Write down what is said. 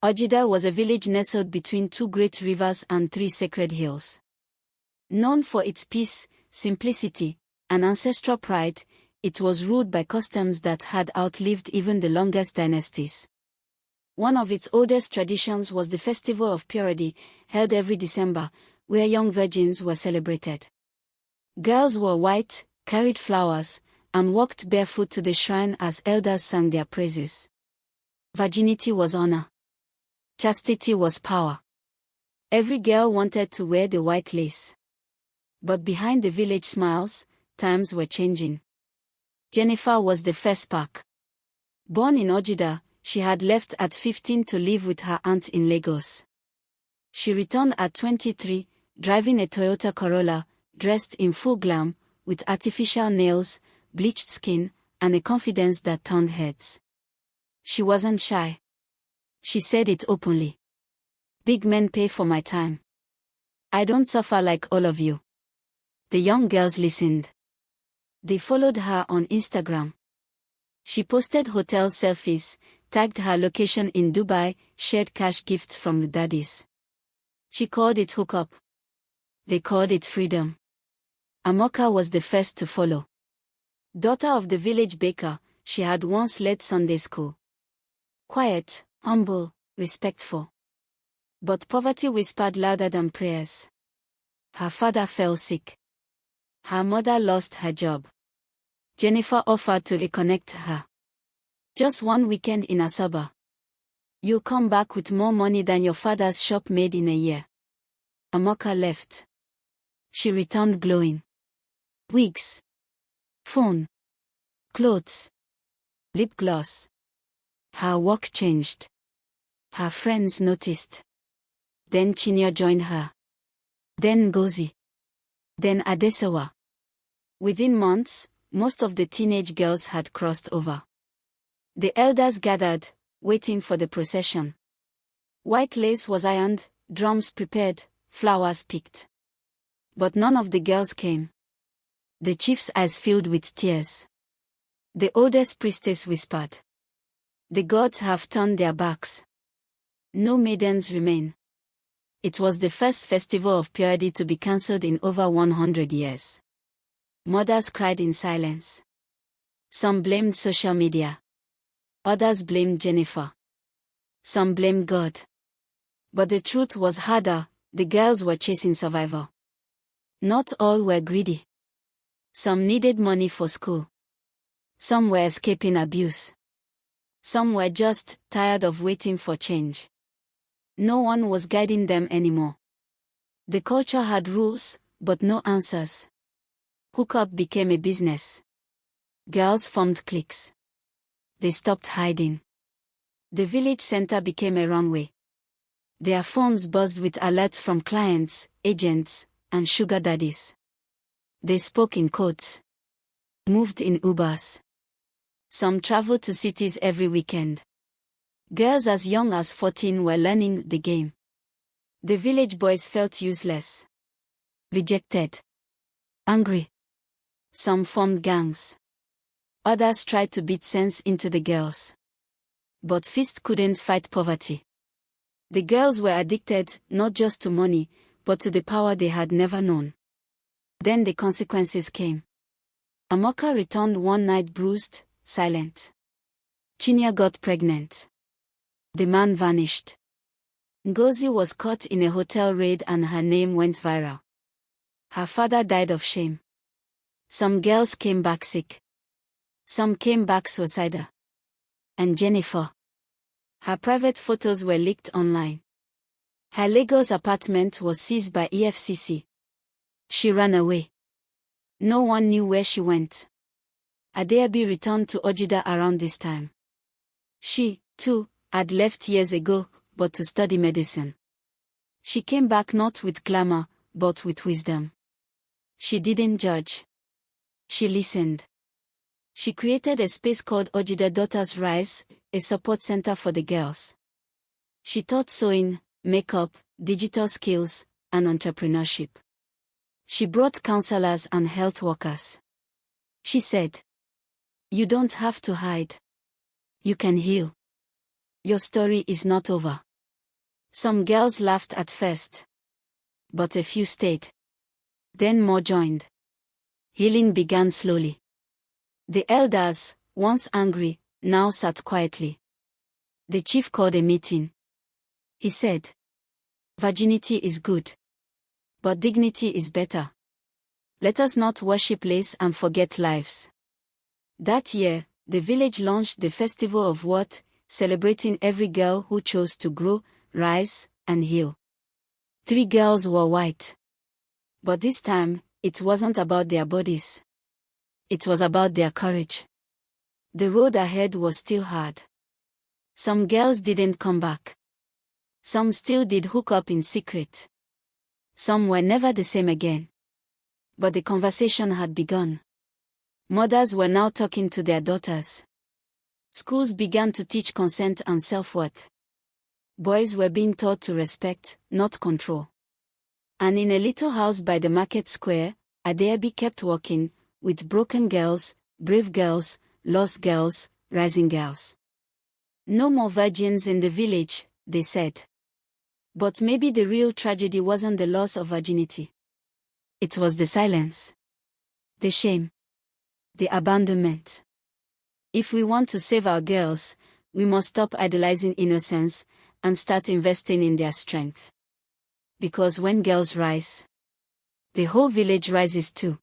Ogida was a village nestled between two great rivers and three sacred hills. Known for its peace, simplicity, and ancestral pride, it was ruled by customs that had outlived even the longest dynasties. One of its oldest traditions was the Festival of Purity, held every December, where young virgins were celebrated. Girls wore white, carried flowers, and walked barefoot to the shrine as elders sang their praises. Virginity was honor. Chastity was power. Every girl wanted to wear the white lace. But behind the village smiles, times were changing. Jennifer was the first spark. Born in Ogida, she had left at 15 to live with her aunt in Lagos. She returned at 23, driving a Toyota Corolla, dressed in full glam, with artificial nails, bleached skin, and a confidence that turned heads. She wasn't shy. She said it openly. Big men pay for my time. I don't suffer like all of you. The young girls listened. They followed her on Instagram. She posted hotel selfies, tagged her location in Dubai, shared cash gifts from daddies. She called it hookup. They called it freedom. Amoka was the first to follow. Daughter of the village baker, she had once led Sunday school. Quiet, humble, respectful. But poverty whispered louder than prayers. Her father fell sick. Her mother lost her job. Jennifer offered to reconnect her. Just one weekend in Asaba. You'll come back with more money than your father's shop made in a year. Amoka left. She returned glowing. Wigs. Phone. Clothes. Lip gloss. Her work changed. Her friends noticed. Then Chinya joined her. Then Ngozi. Then Adesawa. Within months, most of the teenage girls had crossed over. The elders gathered, waiting for the procession. White lace was ironed, drums prepared, flowers picked. But none of the girls came. The chief's eyes filled with tears. The oldest priestess whispered. The gods have turned their backs. No maidens remain. It was the first festival of purity to be cancelled in over 100 years. Mothers cried in silence. Some blamed social media. Others blamed Jennifer. Some blamed God. But the truth was harder, the girls were chasing survival. Not all were greedy. Some needed money for school. Some were escaping abuse. Some were just tired of waiting for change. No one was guiding them anymore. The culture had rules, but no answers. Hookup became a business. Girls formed cliques. They stopped hiding. The village center became a runway. Their phones buzzed with alerts from clients, agents, and sugar daddies. They spoke in codes. Moved in Ubers. Some traveled to cities every weekend. Girls as young as 14 were learning the game. The village boys felt useless. Rejected. Angry. Some formed gangs. Others tried to beat sense into the girls. But fist couldn't fight poverty. The girls were addicted, not just to money, but to the power they had never known. Then the consequences came. Amoka returned one night bruised, silent. Chinya got pregnant. The man vanished. Ngozi was caught in a hotel raid and her name went viral. Her father died of shame. Some girls came back sick. Some came back suicidal. And Jennifer. Her private photos were leaked online. Her Lagos apartment was seized by EFCC. She ran away. No one knew where she went. Adeabi returned to Ogida around this time. She, too, had left years ago, but to study medicine. She came back not with glamour, but with wisdom. She didn't judge. She listened. She created a space called Ogida Daughters Rise, a support center for the girls. She taught sewing, makeup, digital skills, and entrepreneurship. She brought counselors and health workers. She said, "You don't have to hide. You can heal. Your story is not over." Some girls laughed at first, but a few stayed. Then more joined. Healing began slowly. The elders, once angry, now sat quietly. The chief called a meeting. He said, "Virginity is good, but dignity is better. Let us not worship lace and forget lives." That year, the village launched the Festival of Worth, celebrating every girl who chose to grow, rise, and heal. 3 girls were white. But this time, it wasn't about their bodies. It was about their courage. The road ahead was still hard. Some girls didn't come back. Some still did hook up in secret. Some were never the same again. But the conversation had begun. Mothers were now talking to their daughters. Schools began to teach consent and self-worth. Boys were being taught to respect, not control. And in a little house by the market square, Adeabi kept walking, with broken girls, brave girls, lost girls, rising girls. No more virgins in the village, they said. But maybe the real tragedy wasn't the loss of virginity. It was the silence. The shame. The abandonment. If we want to save our girls, we must stop idolizing innocence and start investing in their strength. Because when girls rise, the whole village rises too.